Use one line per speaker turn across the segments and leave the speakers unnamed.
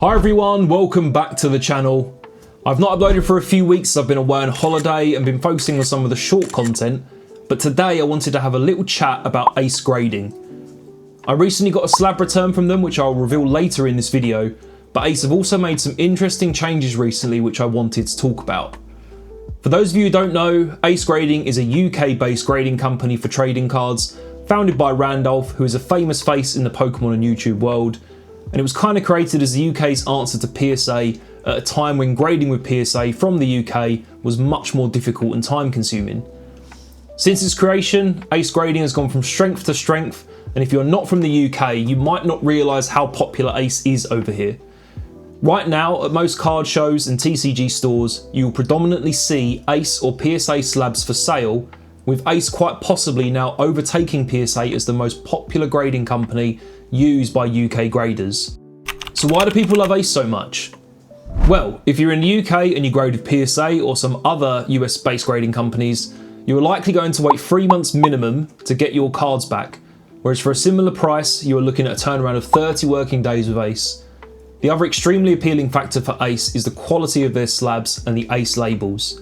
Hi everyone, welcome back to the channel. I've not uploaded for a few weeks. I've been away on holiday and been focusing on some of the short content, but today I wanted to have a little chat about Ace Grading. I recently got a slab return from them, which I'll reveal later in this video, but Ace have also made some interesting changes recently which I wanted to talk about. For those of you who don't know, Ace Grading is a UK-based grading company for trading cards, founded by Randolph, who is a famous face in the Pokemon and YouTube world. And it was kind of created as the UK's answer to PSA at a time when grading with PSA from the UK was much more difficult and time consuming. Since its creation, Ace Grading has gone from strength to strength, and if you're not from the UK, you might not realise how popular Ace is over here. Right now, at most card shows and TCG stores, you will predominantly see Ace or PSA slabs for sale, with Ace quite possibly now overtaking PSA as the most popular grading company used by UK graders. So why do people love Ace so much? Well, if you're in the UK and you grade with PSA or some other US based grading companies, you are likely going to wait 3 months minimum to get your cards back, whereas for a similar price you are looking at a turnaround of 30 working days with Ace. The other extremely appealing factor for Ace is the quality of their slabs and the Ace labels.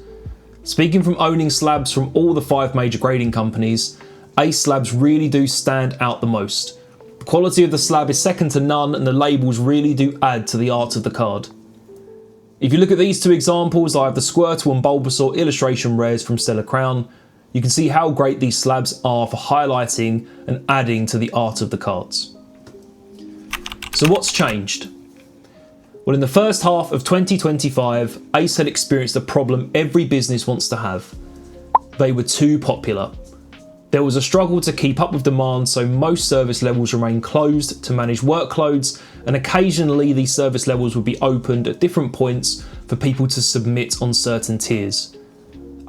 Speaking from owning slabs from all the 5 major grading companies, Ace slabs really do stand out the most. The quality of the slab is second to none, and the labels really do add to the art of the card. If you look at these two examples, I have the Squirtle and Bulbasaur illustration rares from Stellar Crown. You can see how great these slabs are for highlighting and adding to the art of the cards. So what's changed? Well, in the first half of 2025, Ace had experienced a problem every business wants to have. They were too popular. There was a struggle to keep up with demand, so most service levels remained closed to manage workloads, and occasionally these service levels would be opened at different points for people to submit on certain tiers.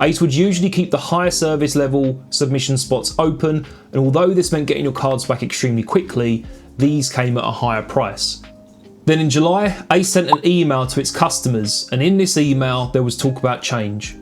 Ace would usually keep the higher service level submission spots open, and although this meant getting your cards back extremely quickly, these came at a higher price. Then in July, Ace sent an email to its customers, and in this email there was talk about change.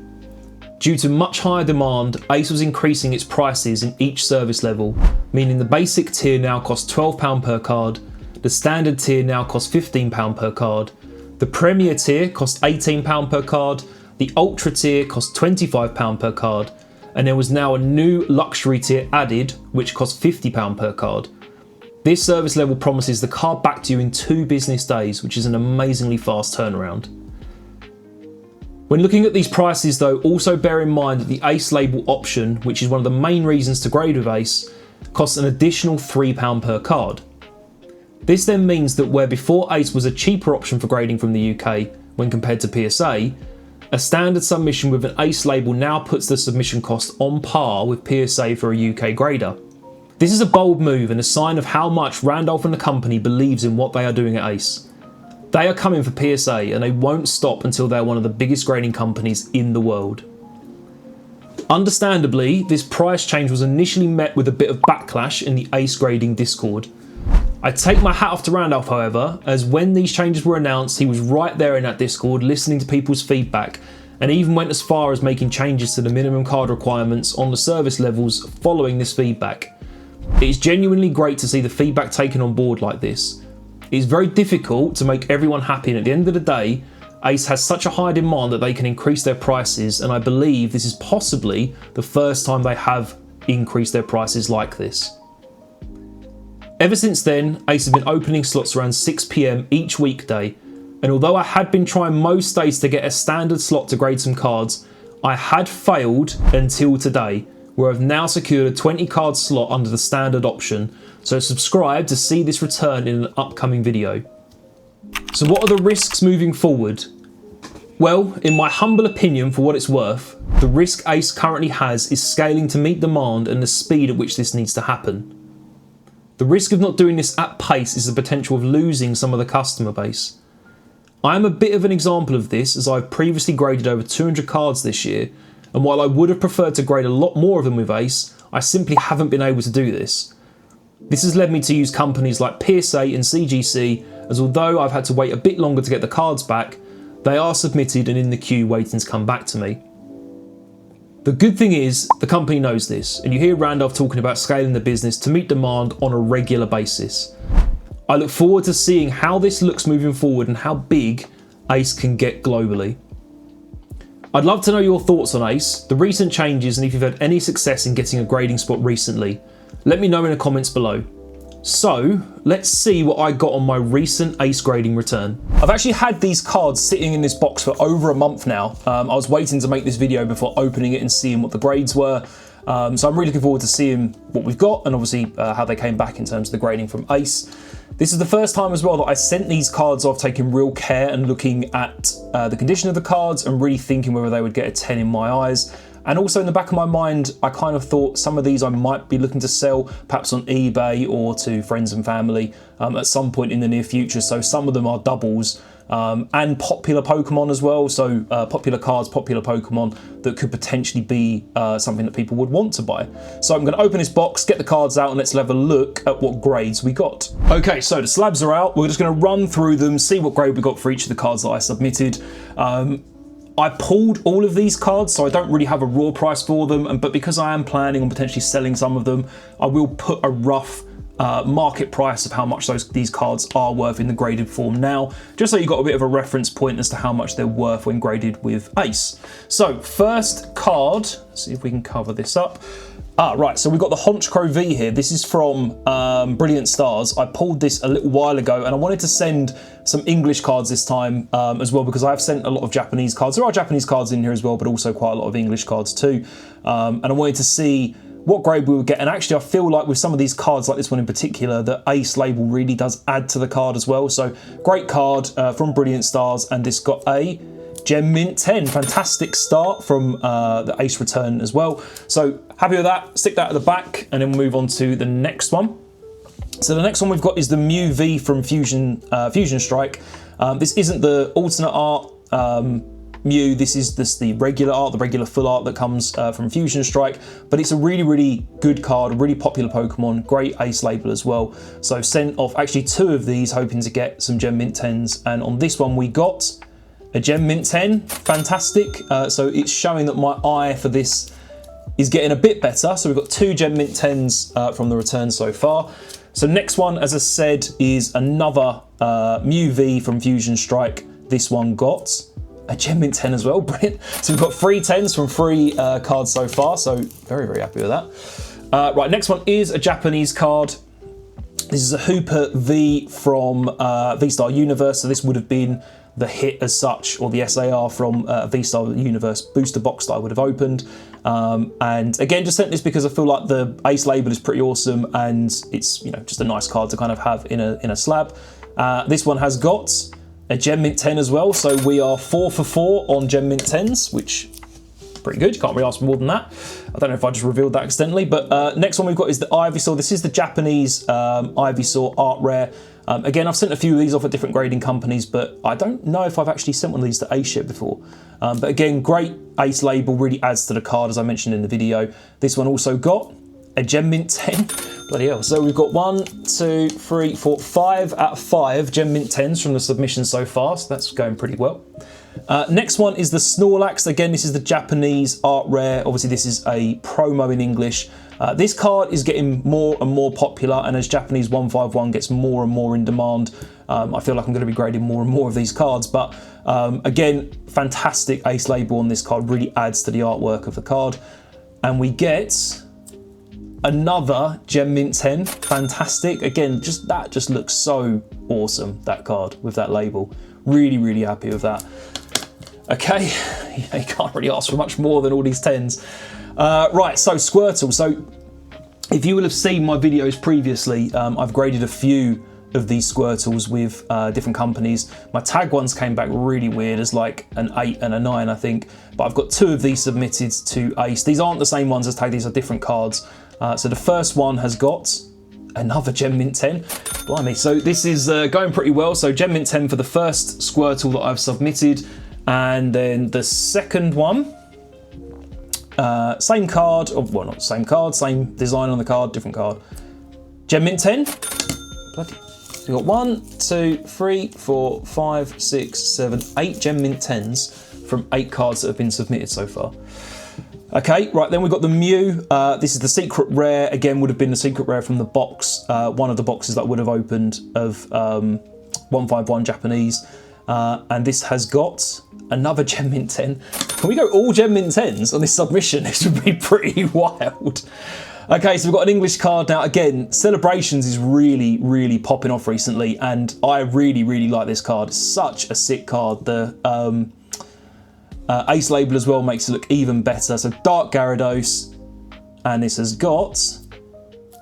Due to much higher demand, Ace was increasing its prices in each service level, meaning the basic tier now costs £12 per card, the standard tier now costs £15 per card, the premier tier costs £18 per card, the ultra tier costs £25 per card, and there was now a new luxury tier added which costs £50 per card. This service level promises the card back to you in 2 business days, which is an amazingly fast turnaround. When looking at these prices though, also bear in mind that the Ace label option, which is one of the main reasons to grade with Ace, costs an additional £3 per card. This then means that where before Ace was a cheaper option for grading from the UK when compared to PSA, a standard submission with an Ace label now puts the submission cost on par with PSA for a UK grader. This is a bold move and a sign of how much Randolph and the company believes in what they are doing at Ace. They are coming for PSA and they won't stop until they're one of the biggest grading companies in the world. Understandably, this price change was initially met with a bit of backlash in the Ace Grading Discord. I take my hat off to Randolph, however, as when these changes were announced, he was right there in that Discord listening to people's feedback, and even went as far as making changes to the minimum card requirements on the service levels following this feedback. It is genuinely great to see the feedback taken on board like this. It is very difficult to make everyone happy, and at the end of the day, Ace has such a high demand that they can increase their prices, and I believe this is possibly the first time they have increased their prices like this. Ever since then, Ace have been opening slots around 6 PM each weekday, and although I had been trying most days to get a standard slot to grade some cards, I had failed until today, where I've now secured a 20 card slot under the standard option, so subscribe to see this return in an upcoming video. So what are the risks moving forward? Well, in my humble opinion, for what it's worth, the risk Ace currently has is scaling to meet demand and the speed at which this needs to happen. The risk of not doing this at pace is the potential of losing some of the customer base. I am a bit of an example of this, as I've previously graded over 200 cards this year, and while I would have preferred to grade a lot more of them with Ace, I simply haven't been able to do this. This has led me to use companies like PSA and CGC, as although I've had to wait a bit longer to get the cards back, they are submitted and in the queue waiting to come back to me. The good thing is, the company knows this, and you hear Randolph talking about scaling the business to meet demand on a regular basis. I look forward to seeing how this looks moving forward and how big Ace can get globally. I'd love to know your thoughts on Ace, the recent changes, and if you've had any success in getting a grading spot recently. Let me know in the comments below. So let's see what I got on my recent Ace grading return. I've actually had these cards sitting in this box for over a month now. I was waiting to make this video before opening it and seeing what the grades were. So I'm really looking forward to seeing what we've got and obviously how they came back in terms of the grading from Ace. This is the first time as well that I sent these cards off taking real care and looking at the condition of the cards and really thinking whether they would get a 10 in my eyes. And also in the back of my mind, I kind of thought some of these I might be looking to sell, perhaps on eBay or to friends and family at some point in the near future. So some of them are doubles and popular Pokemon as well. So popular cards, popular Pokemon that could potentially be something that people would want to buy. So I'm going to open this box, get the cards out, and let's have a look at what grades we got. Okay, so the slabs are out. We're just going to run through them, see what grade we got for each of the cards that I submitted. I pulled all of these cards, so I don't really have a raw price for them, but because I am planning on potentially selling some of them, I will put a rough market price of how much these cards are worth in the graded form now, just so you've got a bit of a reference point as to how much they're worth when graded with Ace. So first card, let's see if we can cover this up. Right, so we've got the Honchkrow V here. This is from Brilliant Stars. I pulled this a little while ago and I wanted to send some English cards this time as well, because I've sent a lot of Japanese cards. There are Japanese cards in here as well, but also quite a lot of English cards too. And I wanted to see what grade we would get. And actually I feel like with some of these cards, like this one in particular, the Ace label really does add to the card as well. So great card from Brilliant Stars, and this got a Gem Mint 10. Fantastic start from the Ace return as well. So happy with that. Stick that at the back and then we'll move on to the next one. So the next one we've got is the Mew V from Fusion Strike. This isn't the alternate art Mew, this is the regular art, the regular full art that comes from Fusion Strike, but it's a really, really good card, a really popular Pokemon, great Ace label as well. So sent off actually 2 of these, hoping to get some Gem Mint 10s, and on this one we got a Gem Mint 10, fantastic. So it's showing that my eye for this is getting a bit better. So we've got 2 Gem Mint 10s from the return so far. So next one, as I said, is another Mew V from Fusion Strike. This one got a Gem Mint 10 as well, brilliant. So we've got 3 10s from 3 cards so far, so very, very happy with that. Right, next one is a Japanese card. This is a Hooper V from V-Star Universe, so this would have been the hit as such, or the SAR from V-Star Universe booster box that I would have opened. And again, just sent this because I feel like the Ace label is pretty awesome and it's, you know, just a nice card to kind of have in a slab. This one has got a Gem Mint 10 as well, so we are 4 for 4 on Gem Mint 10s, which pretty good. You can't really ask for more than that. I don't know if I just revealed that accidentally, but next one we've got is the Ivysaur. This is the Japanese Ivysaur Art Rare. Again, I've sent a few of these off at different grading companies, but I don't know if I've actually sent one of these to Ace yet before. But again, great Ace label, really adds to the card, as I mentioned in the video. This one also got a Gem Mint 10. Bloody hell. So we've got 1, 2, 3, 4, 5 out of 5 Gem Mint 10s from the submission so far, so that's going pretty well. Next one is the Snorlax. Again, this is the Japanese Art Rare. Obviously, this is a promo in English. This card is getting more and more popular, and as Japanese 151 gets more and more in demand, I feel like I'm going to be grading more and more of these cards. But again, fantastic Ace label on this card, really adds to the artwork of the card. And we get another Gem Mint 10, fantastic. Again, that just looks so awesome, that card with that label. Really, really happy with that. Okay, you can't really ask for much more than all these 10s. Right, so Squirtle. So if you will have seen my videos previously, I've graded a few of these Squirtles with different companies. My tag ones came back really weird as like an 8 and a 9, I think. But I've got 2 of these submitted to Ace. These aren't the same ones as tag, these are different cards. So the first one has got another Gem Mint 10. Blimey, so this is going pretty well. So Gem Mint 10 for the first Squirtle that I've submitted. And then the second one, same card, well not same card, same design on the card, different card. Gem Mint 10. Bloody. So we've got 1, 2, 3, 4, 5, 6, 7, 8 Gem Mint 10s from 8 cards that have been submitted so far. Okay, right, then we've got the Mew. This is the secret rare. Again, would have been the secret rare from the box. One of the boxes that would have opened of 151 Japanese. And this has got another Gem Mint 10. Can we go all Gem Mint 10s on this submission? This would be pretty wild. Okay, so we've got an English card now. Again, Celebrations is really, really popping off recently, and I really, really like this card. It's such a sick card. The Ace label as well makes it look even better. So Dark Gyarados, and this has got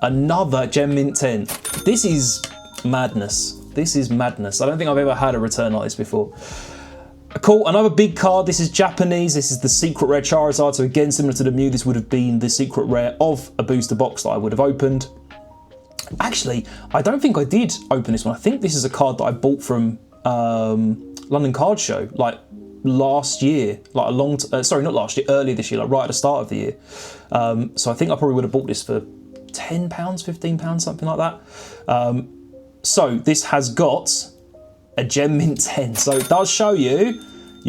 another Gem Mint 10. This is madness. This is madness. I don't think I've ever had a return like this before. Cool, another big card. This is Japanese. This is the secret rare Charizard. So again, similar to the Mew, this would have been the secret rare of a booster box that I would have opened. Actually, I don't think I did open this one. I think this is a card that I bought from London Card Show, like last year, like sorry, not last year, earlier this year, like right at the start of the year. So I think I probably would have bought this for £10, £15, something like that. So this has got a Gem Mint 10. So it does show you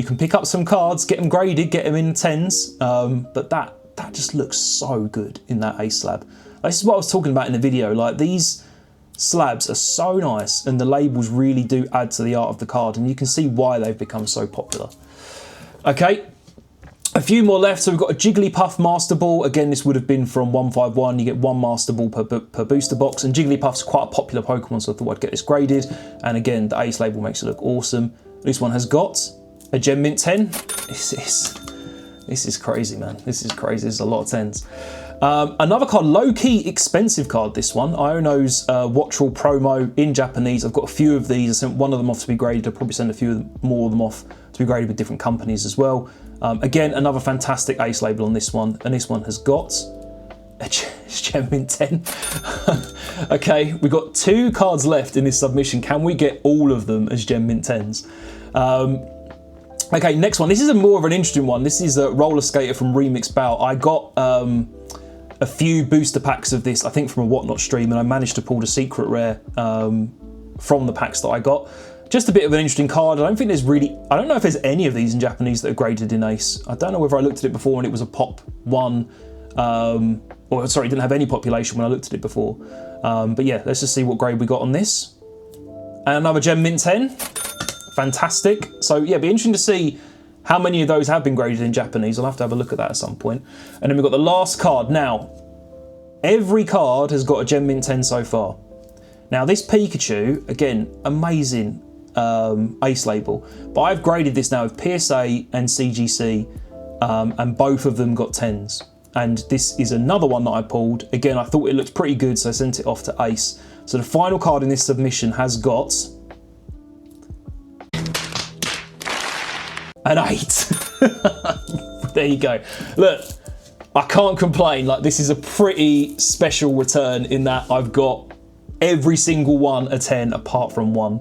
can pick up some cards, get them graded, get them in 10s. But that just looks so good in that Ace slab. This is what I was talking about in the video. Like, these slabs are so nice, and the labels really do add to the art of the card, and you can see why they've become so popular. Okay, a few more left. So we've got a Jigglypuff Master Ball. Again, this would have been from 151. You get one Master Ball per booster box, and Jigglypuff's quite a popular Pokemon, so I thought I'd get this graded. And again, the Ace label makes it look awesome. This one has got a Gem Mint 10. This is crazy, man. This is crazy. This is a lot of 10s. Another card, low-key expensive card, this one. Iono's Wattrel promo in Japanese. I've got a few of these. I sent one of them off to be graded. I'll probably send a few more of them off to be graded with different companies as well. Again, another fantastic Ace label on this one. And this one has got a Gem Mint 10. Okay, we've got 2 cards left in this submission. Can we get all of them as Gem Mint 10s? Okay, next one. This is more of an interesting one. This is a Roller Skater from Remix Bow. I got a few booster packs of this, I think from a Whatnot stream, and I managed to pull the secret rare from the packs that I got. Just a bit of an interesting card. I don't know if there's any of these in Japanese that are graded in Ace. I don't know whether I looked at it before and it was a pop 1, or sorry, it didn't have any population when I looked at it before. But yeah, let's just see what grade we got on this. And another Gem Mint 10. Fantastic. So yeah, it'd be interesting to see how many of those have been graded in Japanese. I'll have to have a look at that at some point. And then we've got the last card. Now, every card has got a Gem Mint 10 so far. Now this Pikachu, again, amazing Ace label. But I've graded this now with PSA and CGC, and both of them got 10s. And this is another one that I pulled. Again, I thought it looked pretty good, so I sent it off to Ace. So the final card in this submission has got an 8. There you go. Look, I can't complain. Like, this is a pretty special return in that I've got every single one a 10 apart from one.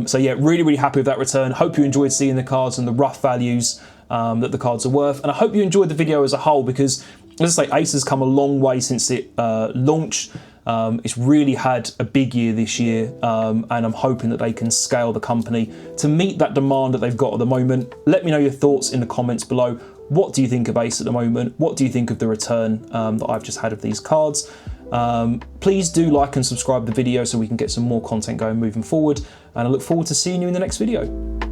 So yeah, really, really happy with that return. Hope you enjoyed seeing the cards and the rough values that the cards are worth. And I hope you enjoyed the video as a whole, because, as I say, Ace has come a long way since it launched. It's really had a big year this year, and I'm hoping that they can scale the company to meet that demand that they've got at the moment. Let me know your thoughts in the comments below. What do you think of Ace at the moment? What do you think of the return that I've just had of these cards? Please do like and subscribe the video so we can get some more content going moving forward, and I look forward to seeing you in the next video.